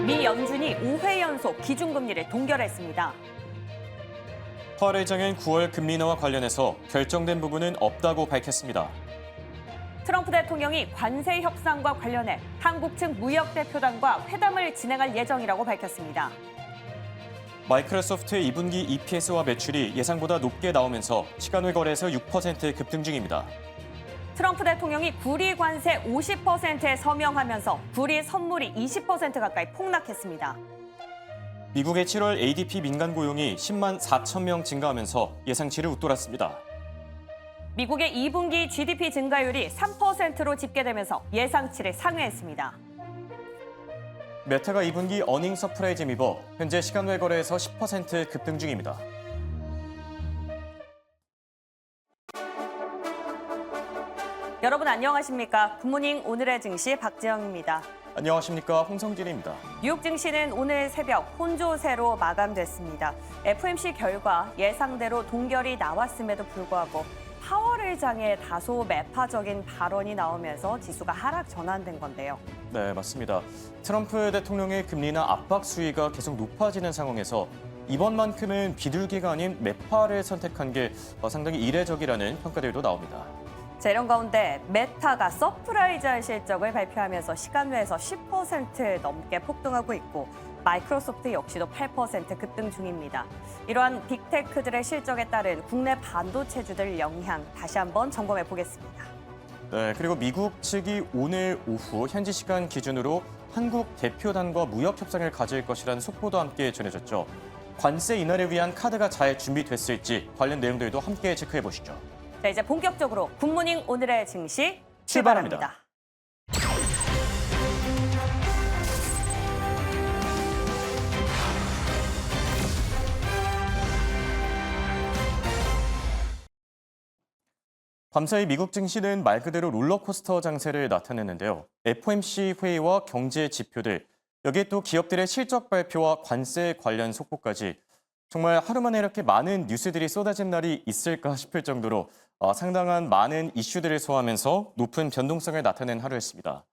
미 연준이 5회 연속 기준금리를 동결했습니다. 파월 의장은 9월 금리 인하와 관련해서 결정된 부분은 없다고 밝혔습니다. 트럼프 대통령이 관세 협상과 관련해 한국 측 무역 대표단과 회담을 진행할 예정이라고 밝혔습니다. 마이크로소프트의 2분기 EPS와 매출이 예상보다 높게 나오면서 시간외 거래에서 6% 급등 중입니다. 트럼프 대통령이 구리 관세 50%에 서명하면서 구리 선물이 20% 가까이 폭락했습니다. 미국의 7월 ADP 민간 고용이 10만 4천 명 증가하면서 예상치를 웃돌았습니다. 미국의 2분기 GDP 증가율이 3%로 집계되면서 예상치를 상회했습니다. 메타가 2분기 어닝 서프라이즈 힘입어 현재 시간외 거래에서 10% 급등 중입니다. 여러분 안녕하십니까? 굿모닝 오늘의 증시 박지영입니다. 안녕하십니까? 홍성진입니다. 뉴욕 증시는 오늘 새벽 혼조세로 마감됐습니다. FOMC 결과 예상대로 동결이 나왔음에도 불구하고 파월 의장의 다소 매파적인 발언이 나오면서 지수가 하락 전환된 건데요. 네, 맞습니다. 트럼프 대통령의 금리 인하 압박 수위가 계속 높아지는 상황에서 이번만큼은 비둘기가 아닌 매파를 선택한 게 상당히 이례적이라는 평가들도 나옵니다. 자, 이런 가운데 메타가 서프라이즈한 실적을 발표하면서 시간외에서 10% 넘게 폭등하고 있고 마이크로소프트 역시도 8% 급등 중입니다. 이러한 빅테크들의 실적에 따른 국내 반도체주들 영향 다시 한번 점검해 보겠습니다. 네, 그리고 미국 측이 오늘 오후 현지 시간 기준으로 한국 대표단과 무역 협상을 가질 것이라는 속보도 함께 전해졌죠. 관세 인하를 위한 카드가 잘 준비됐을지 관련 내용들도 함께 체크해 보시죠. 자, 이제 본격적으로 굿모닝 오늘의 증시 출발합니다. 밤사이 미국 증시는 말 그대로 롤러코스터 장세를 나타냈는데요. FOMC 회의와 경제 지표들, 여기에 또 기업들의 실적 발표와 관세 관련 속보까지 정말 하루 만에 이렇게 많은 뉴스들이 쏟아진 날이 있을까 싶을 정도로 상당한 많은 이슈들을 소화하면서 높은 변동성을 나타낸 하루였습니다.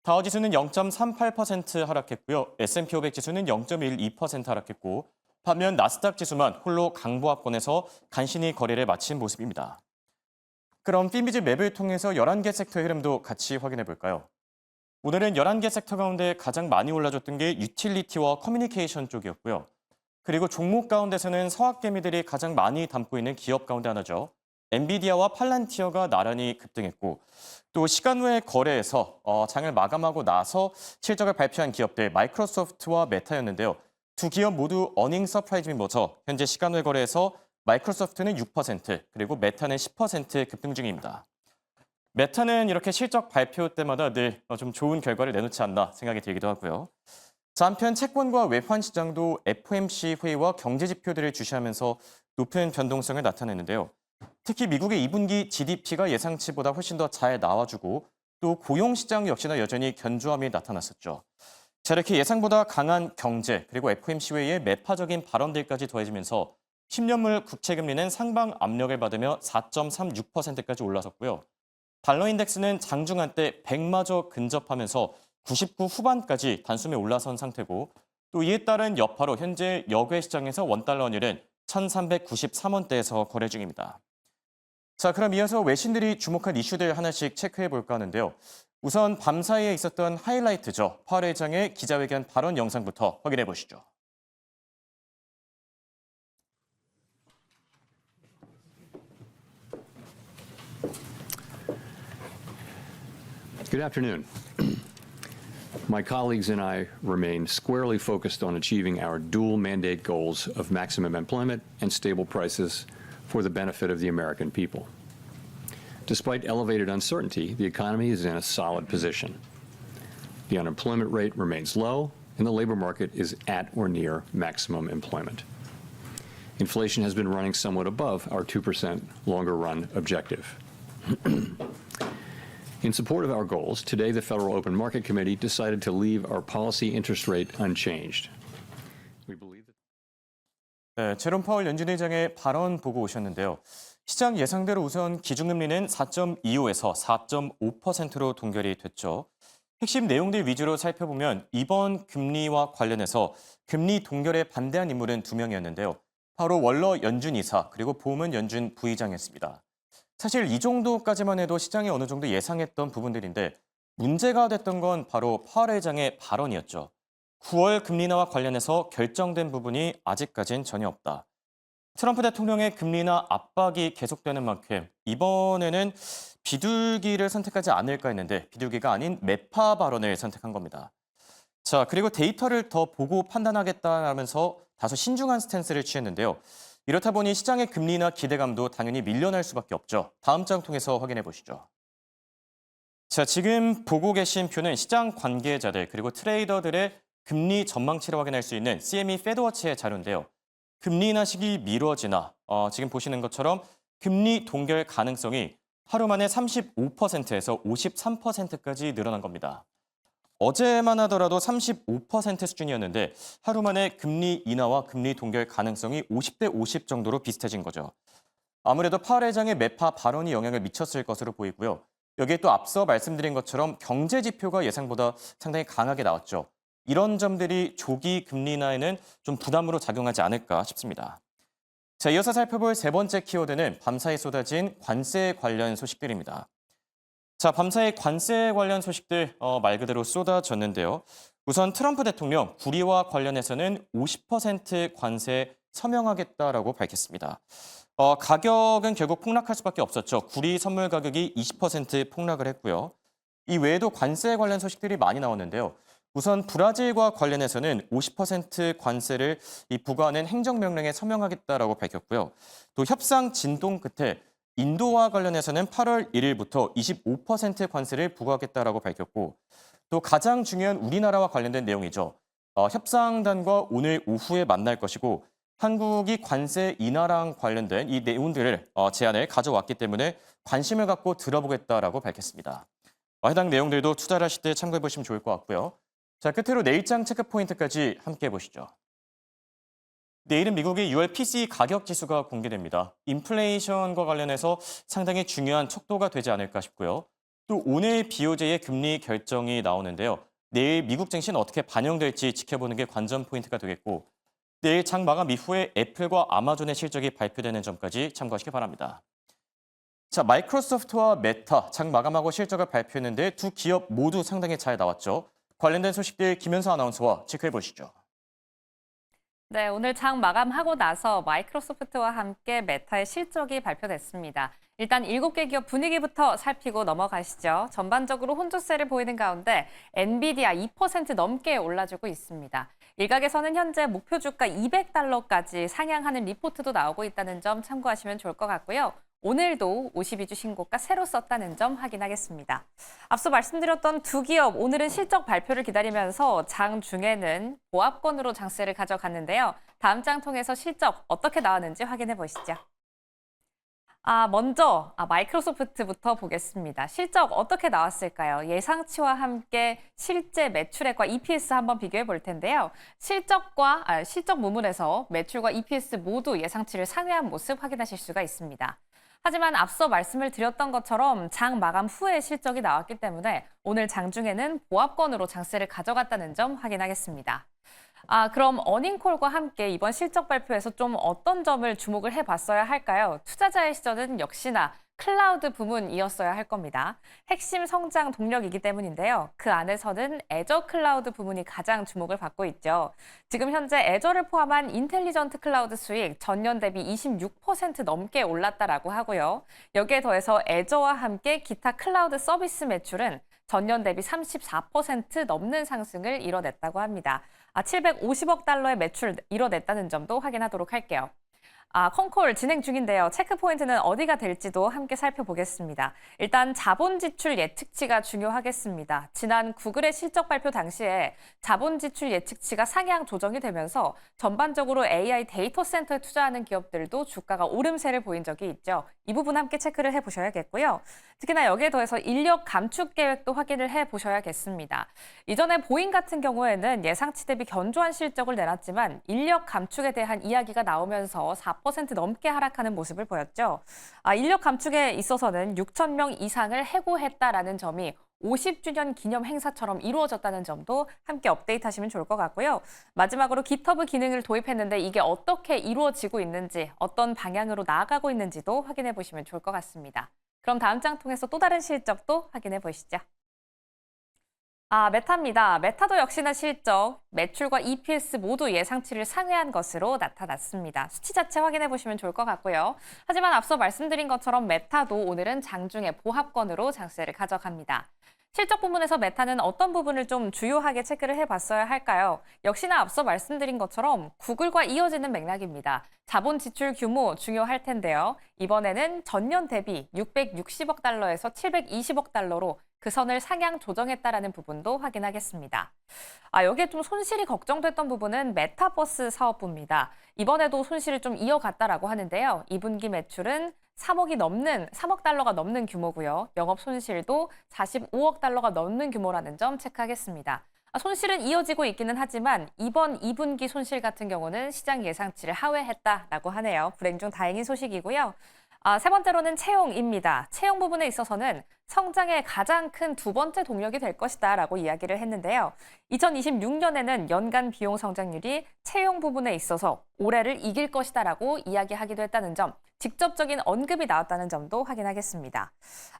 다우지수는 0.38% 하락했고요. S&P 500 지수는 0.12% 하락했고 반면 나스닥 지수만 홀로 강보합권에서 간신히 거래를 마친 모습입니다. 그럼 피미즈 맵을 통해서 11개 섹터의 흐름도 같이 확인해 볼까요? 오늘은 11개 섹터 가운데 가장 많이 올라줬던 게 유틸리티와 커뮤니케이션 쪽이었고요. 그리고 종목 가운데서는 서학개미들이 가장 많이 담고 있는 기업 가운데 하나죠. 엔비디아와 팔란티어가 나란히 급등했고 또 시간 외 거래에서 장을 마감하고 나서 실적을 발표한 기업들 마이크로소프트와 메타였는데요. 두 기업 모두 어닝 서프라이즈 힘입어서 현재 시간 외 거래에서 마이크로소프트는 6%, 그리고 메타는 10% 급등 중입니다. 메타는 이렇게 실적 발표 때마다 늘 좀 좋은 결과를 내놓지 않나 생각이 들기도 하고요. 자, 한편 채권과 외환 시장도 FOMC 회의와 경제 지표들을 주시하면서 높은 변동성을 나타냈는데요. 특히 미국의 2분기 GDP가 예상치보다 훨씬 더 잘 나와주고 또 고용 시장 역시나 여전히 견조함이 나타났었죠. 자, 이렇게 예상보다 강한 경제 그리고 FOMC 회의의 매파적인 발언들까지 더해지면서 10년물 국채금리는 상방 압력을 받으며 4.36%까지 올라섰고요. 달러 인덱스는 장중한 때 100마저 근접하면서 99 후반까지 단숨에 올라선 상태고 또 이에 따른 여파로 현재 역외 시장에서 원달러 환율은 1,393원대에서 거래 중입니다. 자, 그럼 이어서 외신들이 주목한 이슈들 하나씩 체크해 볼까 하는데요. 우선 밤사이에 있었던 하이라이트죠. 파월 의장의 기자회견 발언 영상부터 확인해 보시죠. Good afternoon. My colleagues and I remain squarely focused on achieving our dual mandate goals of maximum employment and stable prices for the benefit of the American people. Despite elevated uncertainty, the economy is in a solid position. The unemployment rate remains low, and the labor market is at or near maximum employment. Inflation has been running somewhat above our 2% longer-run objective. In support of our goals, today the Federal Open Market Committee decided to leave our policy interest rate unchanged. We believe that... 네, 제롬 파월 연준 의장의 발언 보고 오셨는데요. 시장 예상대로 우선 기준금리는 4.25에서 4.5%로 동결이 됐죠. 핵심 내용들 위주로 살펴보면 이번 금리와 관련해서 금리 동결에 반대한 인물은 2명이었는데요. 바로 월러 연준 이사 그리고 보먼 연준 부의장이었습니다. 사실 이 정도까지만 해도 시장이 어느 정도 예상했던 부분들인데 문제가 됐던 건 바로 파월 회장의 발언이었죠. 9월 금리 인하와 관련해서 결정된 부분이 아직까진 전혀 없다. 트럼프 대통령의 금리 인하 압박이 계속되는 만큼 이번에는 비둘기를 선택하지 않을까 했는데 비둘기가 아닌 매파 발언을 선택한 겁니다. 자, 그리고 데이터를 더 보고 판단하겠다라면서 다소 신중한 스탠스를 취했는데요. 이렇다 보니 시장의 금리 인하 기대감도 당연히 밀려날 수밖에 없죠. 다음 장 통해서 확인해 보시죠. 자, 지금 보고 계신 표는 시장 관계자들 그리고 트레이더들의 금리 전망치를 확인할 수 있는 CME 패드워치의 자료인데요. 금리 인하 시기 미뤄지나 지금 보시는 것처럼 금리 동결 가능성이 하루 만에 35%에서 53%까지 늘어난 겁니다. 어제만 하더라도 35% 수준이었는데 하루 만에 금리 인하와 금리 동결 가능성이 50대 50 정도로 비슷해진 거죠. 아무래도 파월 회장의 매파 발언이 영향을 미쳤을 것으로 보이고요. 여기에 또 앞서 말씀드린 것처럼 경제 지표가 예상보다 상당히 강하게 나왔죠. 이런 점들이 조기 금리 인하에는 좀 부담으로 작용하지 않을까 싶습니다. 자, 이어서 살펴볼 세 번째 키워드는 밤사이 쏟아진 관세 관련 소식들입니다. 자, 밤사이 관세 관련 소식들 말 그대로 쏟아졌는데요. 우선 트럼프 대통령 구리와 관련해서는 50% 관세 서명하겠다라고 밝혔습니다. 가격은 결국 폭락할 수밖에 없었죠. 구리 선물 가격이 20% 폭락을 했고요. 이 외에도 관세 관련 소식들이 많이 나오는데요. 우선 브라질과 관련해서는 50% 관세를 부과하는 행정명령에 서명하겠다라고 밝혔고요. 또 협상 진동 끝에 인도와 관련해서는 8월 1일부터 25% 관세를 부과하겠다라고 밝혔고 또 가장 중요한 우리나라와 관련된 내용이죠. 협상단과 오늘 오후에 만날 것이고 한국이 관세 인하랑 관련된 이 내용들을 제안을 가져왔기 때문에 관심을 갖고 들어보겠다라고 밝혔습니다. 해당 내용들도 투자를 하실 때 참고해 보시면 좋을 것 같고요. 자, 끝으로 내일장 체크포인트까지 함께 보시죠. 내일은 미국의 6월 PCE 가격 지수가 공개됩니다. 인플레이션과 관련해서 상당히 중요한 척도가 되지 않을까 싶고요. 또 오늘 BOJ의 금리 결정이 나오는데요. 내일 미국 증시는 어떻게 반영될지 지켜보는 게 관전 포인트가 되겠고 내일 장 마감 이후에 애플과 아마존의 실적이 발표되는 점까지 참고하시기 바랍니다. 자, 마이크로소프트와 메타 장 마감하고 실적을 발표했는데 두 기업 모두 상당히 잘 나왔죠. 관련된 소식들 김현수 아나운서와 체크해 보시죠. 네, 오늘 장 마감하고 나서 마이크로소프트와 함께 메타의 실적이 발표됐습니다. 일단 7개 기업 분위기부터 살피고 넘어가시죠. 전반적으로 혼조세를 보이는 가운데 엔비디아 2% 넘게 올라주고 있습니다. 일각에서는 현재 목표 주가 $200까지 상향하는 리포트도 나오고 있다는 점 참고하시면 좋을 것 같고요. 오늘도 52주 신고가 새로 썼다는 점 확인하겠습니다. 앞서 말씀드렸던 두 기업, 오늘은 실적 발표를 기다리면서 장 중에는 보합권으로 장세를 가져갔는데요. 다음 장 통해서 실적 어떻게 나왔는지 확인해 보시죠. 먼저 마이크로소프트부터 보겠습니다. 실적 어떻게 나왔을까요? 예상치와 함께 실제 매출액과 EPS 한번 비교해 볼 텐데요. 실적 부문에서 매출과 EPS 모두 예상치를 상회한 모습 확인하실 수가 있습니다. 하지만 앞서 말씀을 드렸던 것처럼 장 마감 후에 실적이 나왔기 때문에 오늘 장중에는 보합권으로 장세를 가져갔다는 점 확인하겠습니다. 그럼 어닝콜과 함께 이번 실적 발표에서 좀 어떤 점을 주목을 해봤어야 할까요? 투자자의 시선은 역시나 클라우드 부문이었어야 할 겁니다. 핵심 성장 동력이기 때문인데요. 그 안에서는 애저 클라우드 부문이 가장 주목을 받고 있죠. 지금 현재 애저를 포함한 인텔리전트 클라우드 수익 전년 대비 26% 넘게 올랐다라고 하고요. 여기에 더해서 애저와 함께 기타 클라우드 서비스 매출은 전년 대비 34% 넘는 상승을 이뤄냈다고 합니다. 750억 달러의 매출 이뤄냈다는 점도 확인하도록 할게요. 콩콜 진행 중인데요. 체크포인트는 어디가 될지도 함께 살펴보겠습니다. 일단 자본 지출 예측치가 중요하겠습니다. 지난 구글의 실적 발표 당시에 자본 지출 예측치가 상향 조정이 되면서 전반적으로 AI 데이터 센터에 투자하는 기업들도 주가가 오름세를 보인 적이 있죠. 이 부분 함께 체크를 해보셔야겠고요. 특히나 여기에 더해서 인력 감축 계획도 확인을 해보셔야겠습니다. 이전에 보잉 같은 경우에는 예상치 대비 견조한 실적을 내놨지만 인력 감축에 대한 이야기가 나오면서 4% 넘게 하락하는 모습을 보였죠. 인력 감축에 있어서는 6,000명 이상을 해고했다라는 점이 50주년 기념 행사처럼 이루어졌다는 점도 함께 업데이트하시면 좋을 것 같고요. 마지막으로 GitHub 기능을 도입했는데 이게 어떻게 이루어지고 있는지, 어떤 방향으로 나아가고 있는지도 확인해 보시면 좋을 것 같습니다. 그럼 다음 장 통해서 또 다른 실적도 확인해 보시죠. 메타입니다. 메타도 역시나 실적, 매출과 EPS 모두 예상치를 상회한 것으로 나타났습니다. 수치 자체 확인해 보시면 좋을 것 같고요. 하지만 앞서 말씀드린 것처럼 메타도 오늘은 장중에 보합권으로 장세를 가져갑니다. 실적 부분에서 메타는 어떤 부분을 좀 주요하게 체크를 해봤어야 할까요? 역시나 앞서 말씀드린 것처럼 구글과 이어지는 맥락입니다. 자본 지출 규모 중요할 텐데요. 이번에는 전년 대비 660억 달러에서 720억 달러로 그 선을 상향 조정했다라는 부분도 확인하겠습니다. 여기에 좀 손실이 걱정됐던 부분은 메타버스 사업부입니다. 이번에도 손실을 좀 이어갔다라고 하는데요. 2분기 매출은 3억 달러가 넘는 규모고요. 영업 손실도 45억 달러가 넘는 규모라는 점 체크하겠습니다. 손실은 이어지고 있기는 하지만 이번 2분기 손실 같은 경우는 시장 예상치를 하회했다라고 하네요. 불행 중 다행인 소식이고요. 세 번째로는 채용입니다. 채용 부분에 있어서는 성장의 가장 큰 두 번째 동력이 될 것이다라고 이야기를 했는데요. 2026년에는 연간 비용 성장률이 채용 부분에 있어서 올해를 이길 것이다라고 이야기하기도 했다는 점, 직접적인 언급이 나왔다는 점도 확인하겠습니다.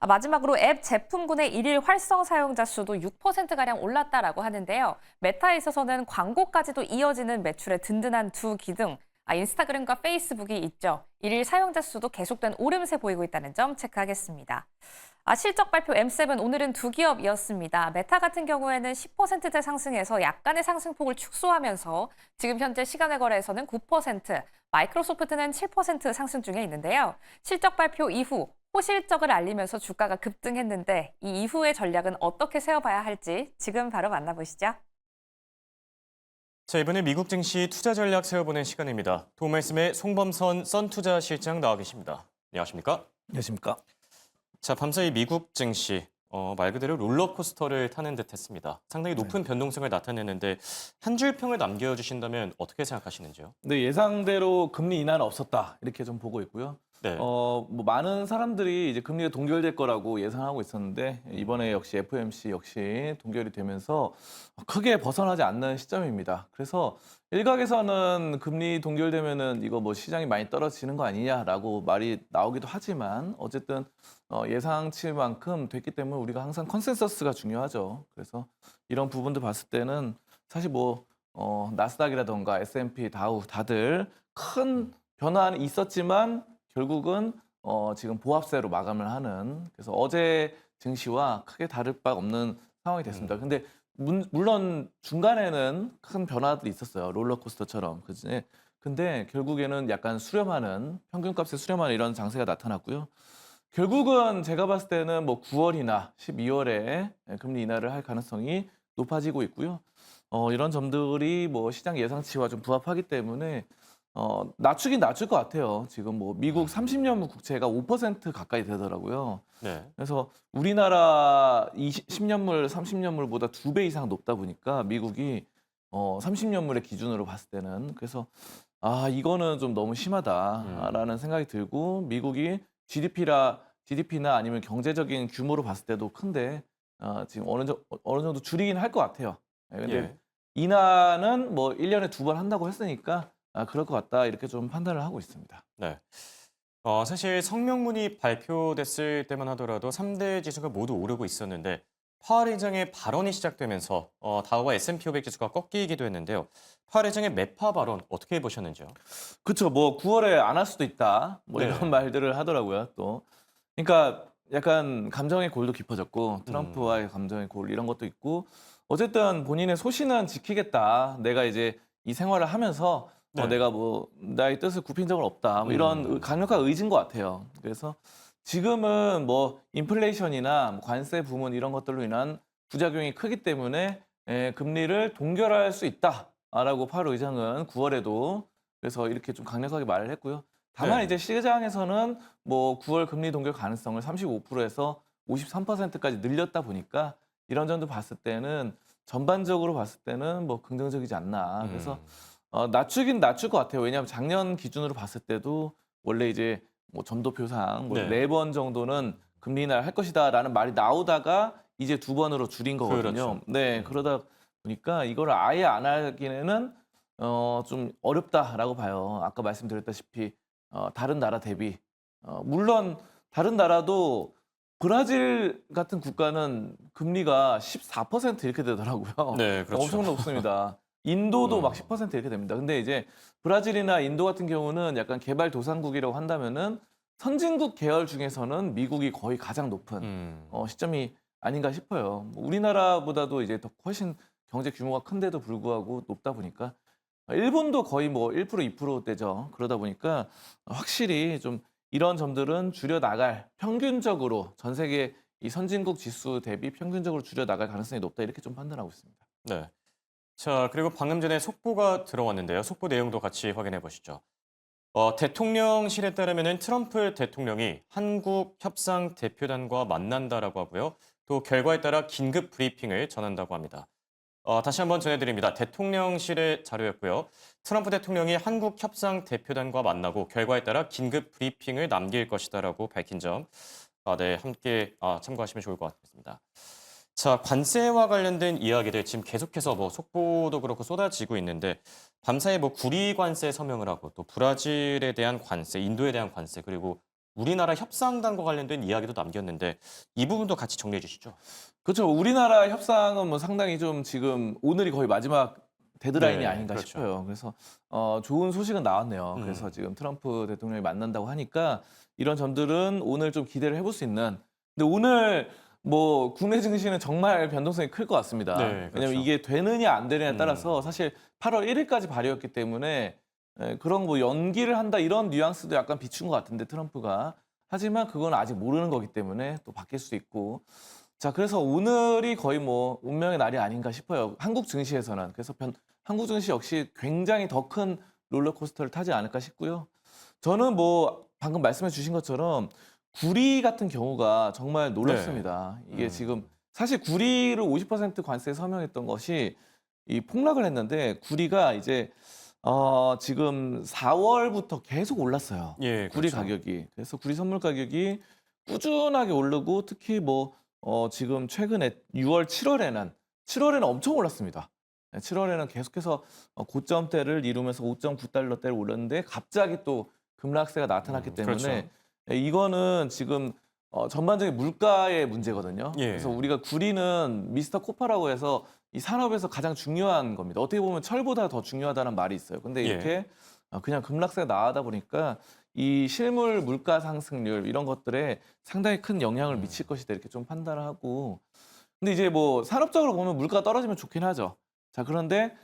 마지막으로 앱 제품군의 일일 활성 사용자 수도 6%가량 올랐다라고 하는데요. 메타에 있어서는 광고까지도 이어지는 매출의 든든한 두 기둥, 인스타그램과 페이스북이 있죠. 일일 사용자 수도 계속된 오름세 보이고 있다는 점 체크하겠습니다. 실적 발표 M7 오늘은 두 기업이었습니다. 메타 같은 경우에는 10%대 상승해서 약간의 상승폭을 축소하면서 지금 현재 시간외 거래에서는 9%, 마이크로소프트는 7% 상승 중에 있는데요. 실적 발표 이후 호실적을 알리면서 주가가 급등했는데 이 이후의 전략은 어떻게 세워봐야 할지 지금 바로 만나보시죠. 자, 이번에 미국 증시 투자 전략 세워보는 시간입니다. 도움 말씀에 송범선 썬투자 실장 나와 계십니다. 안녕하십니까? 안녕하십니까? 자, 밤사이 미국 증시 말 그대로 롤러코스터를 타는 듯했습니다. 상당히 높은 변동성을 나타내는데 한 줄 평을 남겨주신다면 어떻게 생각하시는지요? 네, 예상대로 금리 인하는 없었다 이렇게 좀 보고 있고요. 네. 뭐 많은 사람들이 이제 금리가 동결될 거라고 예상하고 있었는데 이번에 역시 FOMC 역시 동결이 되면서 크게 벗어나지 않는 시점입니다. 그래서 일각에서는 금리 동결되면은 이거 뭐 시장이 많이 떨어지는 거 아니냐라고 말이 나오기도 하지만 어쨌든 예상치만큼 됐기 때문에 우리가 항상 컨센서스가 중요하죠. 그래서 이런 부분들 봤을 때는 사실 뭐 나스닥이라던가 S&P, 다우 다들 큰 변화는 있었지만 결국은 지금 보합세로 마감을 하는, 그래서 어제 증시와 크게 다를 바 없는 상황이 됐습니다. 근데 물론 중간에는 큰 변화들이 있었어요. 롤러코스터처럼. 그지? 근데 결국에는 약간 수렴하는, 평균값에 수렴하는 이런 장세가 나타났고요. 결국은 제가 봤을 때는 뭐 9월이나 12월에 금리 인하를 할 가능성이 높아지고 있고요. 이런 점들이 뭐 시장 예상치와 좀 부합하기 때문에 낮추긴 낮출 것 같아요. 지금 뭐 미국 30년물 국채가 5% 가까이 되더라고요. 네. 그래서 우리나라 10년물, 30년물보다 2배 이상 높다 보니까 미국이 30년물의 기준으로 봤을 때는, 그래서 이거는 좀 너무 심하다라는 생각이 들고, 미국이 GDP나 아니면 경제적인 규모로 봤을 때도 큰데 지금 어느 정도 줄이긴 할 것 같아요. 근데 예. 인하는 뭐 1년에 2번 한다고 했으니까 그럴 것 같다 이렇게 좀 판단을 하고 있습니다. 네. 사실 성명문이 발표됐을 때만 하더라도 3대 지수가 모두 오르고 있었는데 파월 의장의 발언이 시작되면서 다우와 S&P 500 지수가 꺾이기도 했는데요. 파월 의장의 매파 발언 어떻게 보셨는지요? 그렇죠. 뭐 9월에 안 할 수도 있다. 뭐 네. 이런 말들을 하더라고요. 또 그러니까 약간 감정의 골도 깊어졌고, 트럼프와의 감정의 골 이런 것도 있고, 어쨌든 본인의 소신은 지키겠다. 내가 이제 이 생활을 하면서 네. 내가 뭐 나의 뜻을 굽힌 적은 없다. 뭐 이런 강력한 의지인 것 같아요. 그래서 지금은 뭐 인플레이션이나 관세 부문 이런 것들로 인한 부작용이 크기 때문에 금리를 동결할 수 있다라고 파월 의장은 9월에도 그래서 이렇게 좀 강력하게 말을 했고요. 다만 네. 이제 시장에서는 뭐 9월 금리 동결 가능성을 35%에서 53%까지 늘렸다 보니까 이런 점도 봤을 때는 전반적으로 봤을 때는 뭐 긍정적이지 않나. 그래서 낮추긴 낮출 것 같아요. 왜냐하면 작년 기준으로 봤을 때도 원래 이제 뭐 점도표상 뭐 네. 4번 정도는 금리 인하를 할 것이다라는 말이 나오다가 이제 2번으로 줄인 거거든요. 그렇죠. 네, 그러다 보니까 이걸 아예 안 하기에는 좀 어렵다라고 봐요. 아까 말씀드렸다시피 다른 나라 대비 물론 다른 나라도 브라질 같은 국가는 금리가 14% 이렇게 되더라고요. 네, 그렇죠. 엄청 높습니다. 인도도 막 음. 10% 이렇게 됩니다. 근데 이제 브라질이나 인도 같은 경우는 약간 개발도상국이라고 한다면은 선진국 계열 중에서는 미국이 거의 가장 높은 시점이 아닌가 싶어요. 뭐 우리나라보다도 이제 더 훨씬 경제 규모가 큰데도 불구하고 높다 보니까 일본도 거의 뭐 1%, 2%대죠. 그러다 보니까 확실히 좀 이런 점들은 줄여 나갈 평균적으로 전 세계 이 선진국 지수 대비 평균적으로 줄여 나갈 가능성이 높다 이렇게 좀 판단하고 있습니다. 네. 자, 그리고 방금 전에 속보가 들어왔는데요. 속보 내용도 같이 확인해 보시죠. 대통령실에 따르면은 트럼프 대통령이 한국 협상 대표단과 만난다라고 하고요. 또 결과에 따라 긴급 브리핑을 전한다고 합니다. 다시 한번 전해드립니다. 대통령실의 자료였고요. 트럼프 대통령이 한국 협상 대표단과 만나고 결과에 따라 긴급 브리핑을 남길 것이다라고 밝힌 점, 네, 함께 참고하시면 좋을 것 같습니다. 자, 관세와 관련된 이야기들 지금 계속해서 뭐 속보도 그렇고 쏟아지고 있는데 밤사이 뭐 구리 관세 서명을 하고 또 브라질에 대한 관세, 인도에 대한 관세 그리고 우리나라 협상단과 관련된 이야기도 남겼는데 이 부분도 같이 정리해 주시죠. 그렇죠. 우리나라 협상은 뭐 상당히 좀 지금 오늘이 거의 마지막 데드라인이 네, 아닌가 그렇죠. 싶어요. 그래서 좋은 소식은 나왔네요. 그래서 지금 트럼프 대통령이 만난다고 하니까 이런 점들은 오늘 좀 기대를 해볼 수 있는. 근데 오늘 뭐 국내 증시는 정말 변동성이 클 것 같습니다. 네, 그렇죠. 왜냐하면 이게 되느냐 안 되느냐에 따라서 사실 8월 1일까지 발효였기 때문에 그런 뭐 연기를 한다 이런 뉘앙스도 약간 비춘 것 같은데 트럼프가. 하지만 그건 아직 모르는 거기 때문에 또 바뀔 수도 있고. 자, 그래서 오늘이 거의 뭐 운명의 날이 아닌가 싶어요. 한국 증시에서는. 그래서 한국 증시 역시 굉장히 더 큰 롤러코스터를 타지 않을까 싶고요. 저는 뭐 방금 말씀해 주신 것처럼 구리 같은 경우가 정말 놀랍습니다. 이게 지금 사실 구리를 50% 관세 서명했던 것이 이 폭락을 했는데 구리가 이제 지금 4월부터 계속 올랐어요. 예, 구리 그렇죠. 가격이. 그래서 구리 선물 가격이 꾸준하게 오르고 특히 뭐 지금 최근에 6월, 7월에는 엄청 올랐습니다. 7월에는 계속해서 고점대를 이루면서 5.9달러대를 올랐는데 갑자기 또 급락세가 나타났기 때문에 그렇죠. 이거는 지금 전반적인 물가의 문제거든요. 예. 그래서 우리가 구리는 미스터 코파라고 해서 이 산업에서 가장 중요한 겁니다. 어떻게 보면 철보다 더 중요하다는 말이 있어요. 근데 이렇게 그냥 급락세가 나가다 보니까 이 실물 물가 상승률 이런 것들에 상당히 큰 영향을 미칠 것이다 이렇게 좀 판단을 하고. 근데 이제 뭐 산업적으로 보면 물가가 떨어지면 좋긴 하죠. 자, 그런데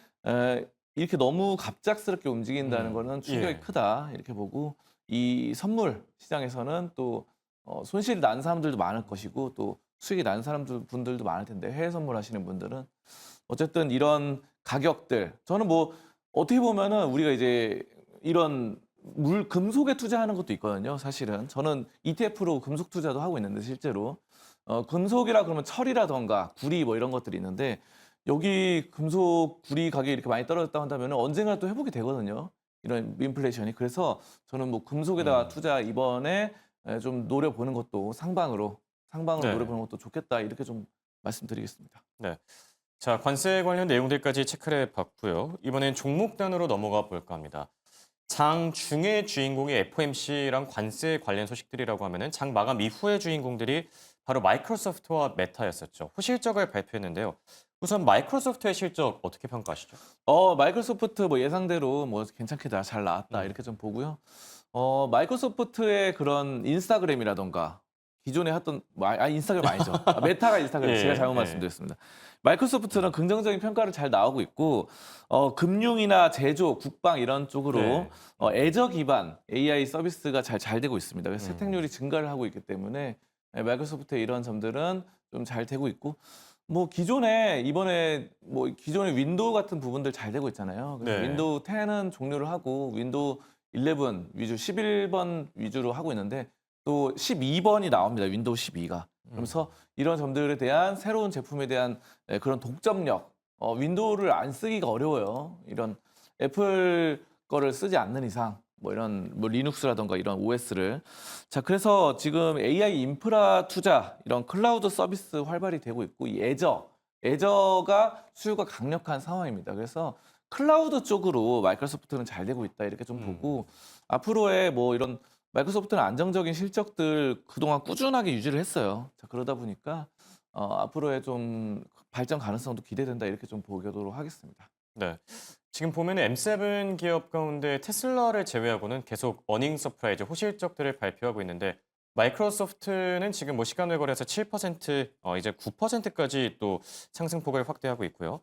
이렇게 너무 갑작스럽게 움직인다는 거는 충격이 예. 크다 이렇게 보고 이 선물 시장에서는 또 손실이 난 사람들도 많을 것이고 또 수익이 난 분들도 많을 텐데 해외 선물하시는 분들은 어쨌든 이런 가격들 저는 뭐 어떻게 보면은 우리가 이제 이런 금속에 투자하는 것도 있거든요. 사실은 저는 ETF로 금속 투자도 하고 있는데 실제로 금속이라 그러면 철이라던가 구리 뭐 이런 것들이 있는데 여기 금속 구리 가격이 이렇게 많이 떨어졌다고 한다면 언젠가 또 회복이 되거든요. 이런 인플레이션이. 그래서 저는 뭐 금속에다가 투자 이번에 좀 노려보는 것도 상방으로 네. 노려보는 것도 좋겠다 이렇게 좀 말씀드리겠습니다. 네. 자, 관세 관련 내용들까지 체크를 해봤고요. 이번엔 종목단으로 넘어가 볼까 합니다. 장 중의 주인공이 FOMC랑 관세 관련 소식들이라고 하면은 장 마감 이후의 주인공들이 바로 마이크로소프트와 메타였었죠. 후실적을 발표했는데요. 우선 마이크로소프트의 실적 어떻게 평가하시죠? 마이크로소프트 뭐 예상대로 뭐 괜찮게 잘 나왔다 이렇게 좀 보고요. 마이크로소프트의 그런 인스타그램이라던가 기존에 했던 인스타그램 아니죠. 메타가 인스타그램. 예, 제가 잘못 예. 말씀드렸습니다. 마이크로소프트는 긍정적인 평가를 잘 나오고 있고 금융이나 제조, 국방 이런 쪽으로 네. 애저 기반 AI 서비스가 잘 되고 있습니다. 그래서 세택률이 증가를 하고 있기 때문에 마이크로소프트의 이런 점들은 좀 잘 되고 있고 뭐 이번에 뭐 기존의 윈도우 같은 부분들 잘 되고 있잖아요. 그래서 네. 윈도우 10은 종료를 하고 윈도우 11 위주 11번 위주로 하고 있는데 또 12번이 나옵니다. 윈도우 12가. 그러면서 이런 점들에 대한 새로운 제품에 대한 그런 독점력, 윈도우를 안 쓰기가 어려워요. 이런 애플 거를 쓰지 않는 이상 뭐 이런 뭐 리눅스라던가 이런 OS를. 자, 그래서 지금 AI 인프라 투자 이런 클라우드 서비스 활발히 되고 있고 이 애저가 수요가 강력한 상황입니다. 그래서 클라우드 쪽으로 마이크로소프트는 잘 되고 있다 이렇게 좀 보고 앞으로의 뭐 이런 마이크로소프트는 안정적인 실적들 그동안 꾸준하게 유지를 했어요. 자, 그러다 보니까 앞으로의 좀 발전 가능성도 기대된다 이렇게 좀 보도록 하겠습니다. 네. 지금 보면 M7 기업 가운데 테슬라를 제외하고는 계속 어닝 서프라이즈, 호실적들을 발표하고 있는데 마이크로소프트는 지금 뭐 시간 외거래에서 7%, 이제 9%까지 또 상승폭을 확대하고 있고요.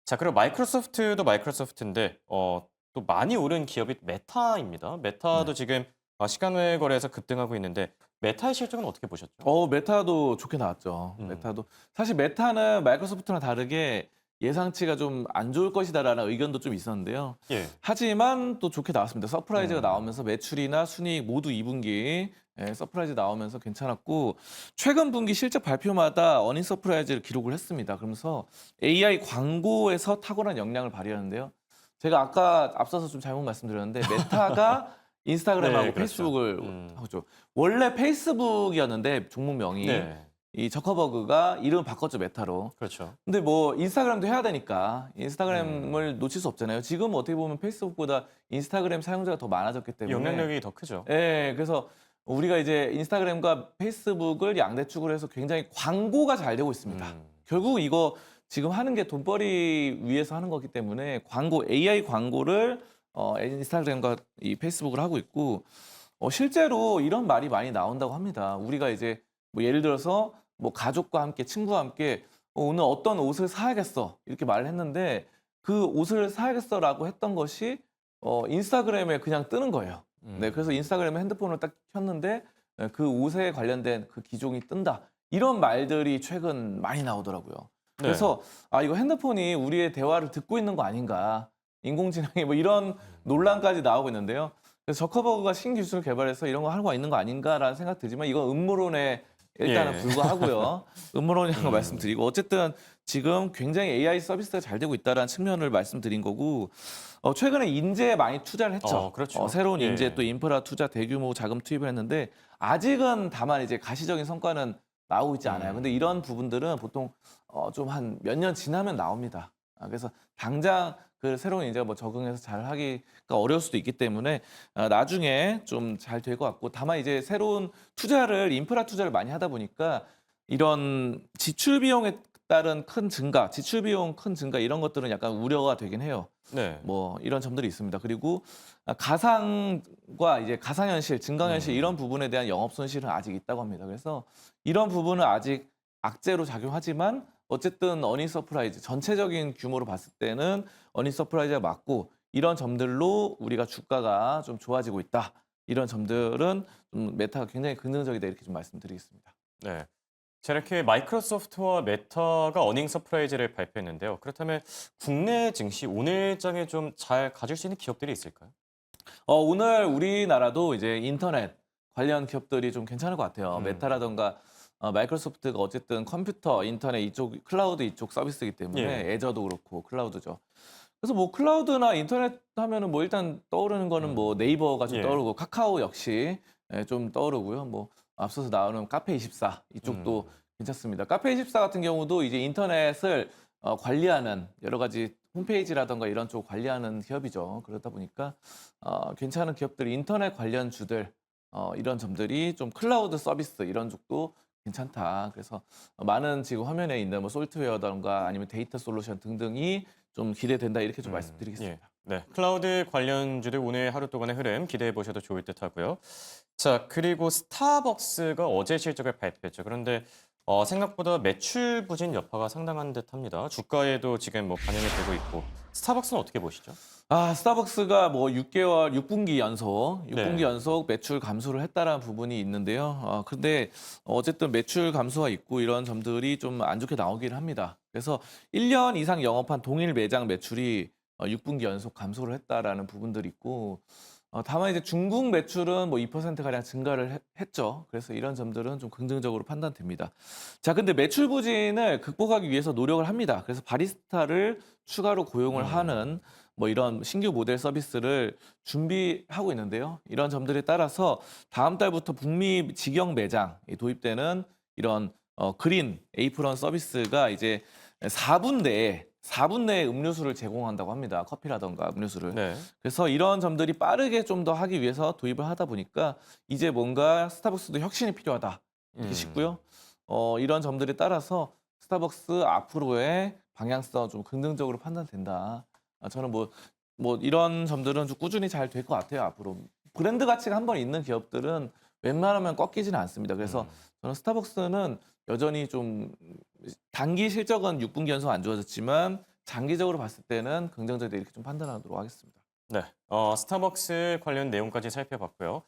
자, 그리고 마이크로소프트도 마이크로소프트인데 또 많이 오른 기업이 메타입니다. 메타도 지금 시간 외거래에서 급등하고 있는데 메타의 실적은 어떻게 보셨죠? 메타도 좋게 나왔죠. 메타도 사실 메타는 마이크로소프트랑 다르게 예상치가 좀 안 좋을 것이다라는 의견도 좀 있었는데요. 예. 하지만 또 좋게 나왔습니다. 서프라이즈가 나오면서 매출이나 순이익 모두 2분기 서프라이즈 나오면서 괜찮았고 최근 분기 실적 발표마다 어닝 서프라이즈를 기록을 했습니다. 그러면서 AI 광고에서 탁월한 역량을 발휘하는데요. 제가 아까 앞서서 좀 잘못 말씀드렸는데 메타가 인스타그램하고 네, 그렇죠. 페이스북을 하죠. 원래 페이스북이었는데 종목명이 네. 이 저커버그가 이름을 바꿨죠, 메타로. 그렇죠. 근데 뭐 인스타그램도 해야 되니까 인스타그램을 놓칠 수 없잖아요. 지금 어떻게 보면 페이스북보다 인스타그램 사용자가 더 많아졌기 때문에 영향력이 더 크죠. 예, 그래서 우리가 이제 인스타그램과 페이스북을 양대축으로 해서 굉장히 광고가 잘 되고 있습니다. 결국 이거 지금 하는 게 돈벌이 위해서 하는 거기 때문에 AI 광고를 인스타그램과 이 페이스북을 하고 있고 실제로 이런 말이 많이 나온다고 합니다. 우리가 이제 뭐 예를 들어서 뭐 가족과 함께 친구와 함께 오늘 어떤 옷을 사야겠어 이렇게 말을 했는데 그 옷을 사야겠어라고 했던 것이 인스타그램에 그냥 뜨는 거예요. 네, 그래서 인스타그램에 핸드폰을 딱 켰는데 그 옷에 관련된 그 기종이 뜬다. 이런 말들이 최근 많이 나오더라고요. 그래서 이거 핸드폰이 우리의 대화를 듣고 있는 거 아닌가. 인공지능이 뭐 이런 논란까지 나오고 있는데요. 그래서 저커버그가 신기술을 개발해서 이런 거 하고 있는 거 아닌가라는 생각 들지만 이건 음모론에 일단은 예. 불과하고요. 음모론이라는 거 말씀드리고 어쨌든 지금 굉장히 AI 서비스가 잘 되고 있다는 측면을 말씀드린 거고 최근에 인재에 많이 투자를 했죠. 그렇죠. 새로운 예. 인재 또 인프라 투자 대규모 자금 투입을 했는데 아직은 다만 이제 가시적인 성과는 나오고 있지 않아요. 근데 이런 부분들은 보통 좀 한 몇 년 지나면 나옵니다. 그래서 당장 그 새로운 인재가 뭐 적응해서 잘 하기가 어려울 수도 있기 때문에 나중에 좀 잘 될 것 같고 다만 이제 새로운 투자를 인프라 투자를 많이 하다 보니까 이런 지출 비용에 따른 큰 증가, 지출 비용 큰 증가 이런 것들은 약간 우려가 되긴 해요. 네. 뭐 이런 점들이 있습니다. 그리고 가상과 이제 가상현실, 증강현실 이런 부분에 대한 영업 손실은 아직 있다고 합니다. 그래서 이런 부분은 아직 악재로 작용하지만 어쨌든 어닝 서프라이즈 전체적인 규모로 봤을 때는 어닝 서프라이즈가 맞고 이런 점들로 우리가 주가가 좀 좋아지고 있다. 이런 점들은 좀 메타가 굉장히 긍정적이다 이렇게 좀 말씀드리겠습니다. 네. 자, 이렇게 마이크로소프트와 메타가 어닝 서프라이즈를 발표했는데요. 그렇다면 국내 증시 오늘장에 좀 잘 가질 수 있는 기업들이 있을까요? 오늘 우리나라도 이제 인터넷 관련 기업들이 좀 괜찮을 것 같아요. 메타라던가 마이크로소프트가 어쨌든 컴퓨터, 인터넷 이쪽, 클라우드 이쪽 서비스이기 때문에 예. 애저도 그렇고 클라우드죠. 그래서 뭐 클라우드나 인터넷 하면은 뭐 일단 떠오르는 거는 뭐 네이버가 좀 예. 떠오르고 카카오 역시 좀 떠오르고요. 뭐 앞서서 나오는 카페24 이쪽도 괜찮습니다. 카페24 같은 경우도 이제 인터넷을 관리하는 여러 가지 홈페이지라던가 이런 쪽 관리하는 기업이죠. 그러다 보니까 괜찮은 기업들, 인터넷 관련주들 이런 점들이 좀 클라우드 서비스 이런 쪽도 괜찮다. 그래서 많은 지금 화면에 있는 뭐 솔트웨어라던가 아니면 데이터 솔루션 등등이 좀 기대된다 이렇게 좀 말씀드리겠습니다. 예. 네. 클라우드 관련주들 오늘 하루 동안의 흐름 기대해 보셔도 좋을 듯 하고요. 자, 그리고 스타벅스가 어제 실적을 발표했죠. 그런데 생각보다 매출 부진 여파가 상당한 듯 합니다. 주가에도 지금 뭐 반영이 되고 있고. 스타벅스는 어떻게 보시죠? 스타벅스가 뭐 6분기 연속 네. 연속 매출 감소를 했다라는 부분이 있는데요. 근데 어쨌든 매출 감소가 있고 이런 점들이 좀 안 좋게 나오긴 합니다. 그래서 1년 이상 영업한 동일 매장 매출이 6분기 연속 감소를 했다라는 부분들이 있고 다만 이제 중국 매출은 뭐 2%가량 증가를 했죠. 그래서 이런 점들은 좀 긍정적으로 판단됩니다. 자, 근데 매출 부진을 극복하기 위해서 노력을 합니다. 그래서 바리스타를 추가로 고용을 하는 뭐 이런 신규 모델 서비스를 준비하고 있는데요. 이런 점들에 따라서 다음 달부터 북미 직영 매장이 도입되는 이런 그린 에이프런 서비스가 이제 4분 내에 음료수를 제공한다고 합니다. 커피라던가 음료수를. 네. 그래서 이런 점들이 빠르게 좀 더 하기 위해서 도입을 하다 보니까 이제 뭔가 스타벅스도 혁신이 필요하다 이렇게 싶고요. 이런 점들에 따라서 스타벅스 앞으로의 방향성 좀 긍정적으로 판단된다. 저는 뭐 이런 점들은 좀 꾸준히 잘 될 것 같아요. 앞으로 브랜드 가치가 한번 있는 기업들은 웬만하면 꺾이지는 않습니다. 그래서 저는 스타벅스는 여전히 좀 단기 실적은 6분기 연속 안 좋아졌지만 장기적으로 봤을 때는 긍정적이다 이렇게 좀 판단하도록 하겠습니다. 네, 스타벅스 관련 내용까지 살펴봤고요.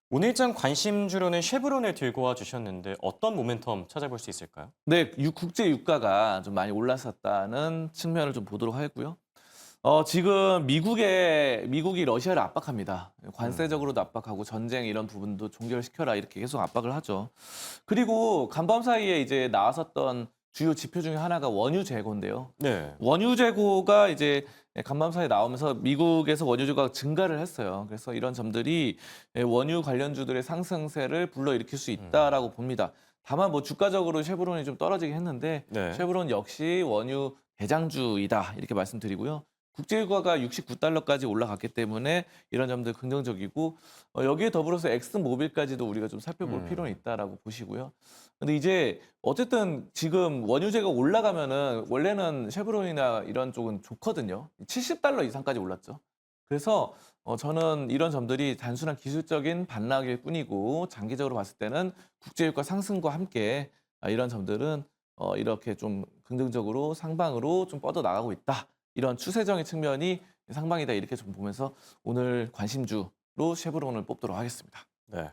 오늘장 관심주로는 쉐브론을 들고 와 주셨는데 어떤 모멘텀 찾아볼 수 있을까요? 네, 국제 유가가 좀 많이 올랐었다는 측면을 좀 보도록 하겠고요. 지금 미국이 러시아를 압박합니다. 관세적으로도 압박하고 전쟁 이런 부분도 종결시켜라 이렇게 계속 압박을 하죠. 그리고 간밤 사이에 이제 나왔었던 주요 지표 중에 하나가 원유 재고인데요. 네. 원유 재고가 이제 간밤 사이에 나오면서 미국에서 원유 재고가 증가를 했어요. 그래서 이런 점들이 원유 관련주들의 상승세를 불러일으킬 수 있다라고 봅니다. 다만 뭐 주가적으로 쉐브론이 좀 떨어지긴 했는데 네. 쉐브론 역시 원유 대장주이다 이렇게 말씀드리고요. 국제유가가 69달러까지 올라갔기 때문에 이런 점들 긍정적이고 여기에 더불어서 엑스모빌까지도 우리가 좀 살펴볼 필요는 있다라고 보시고요. 근데 이제 어쨌든 지금 원유재가 올라가면은 원래는 쉐브론이나 이런 쪽은 좋거든요. 70달러 이상까지 올랐죠. 그래서 저는 이런 점들이 단순한 기술적인 반락일 뿐이고 장기적으로 봤을 때는 국제유가 상승과 함께 이런 점들은 이렇게 좀 긍정적으로 상방으로 좀 뻗어 나가고 있다. 이런 추세적인 측면이 상방이다 이렇게 좀 보면서 오늘 관심주로 쉐브론을 뽑도록 하겠습니다. 네.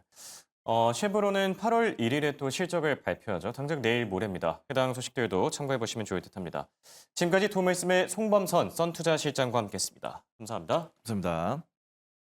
쉐브론은 8월 1일에 또 실적을 발표하죠. 당장 내일 모레입니다. 해당 소식들도 참고해 보시면 좋을 듯합니다. 지금까지 도움말씀의 송범선 썬투자실장과 함께했습니다. 감사합니다. 감사합니다.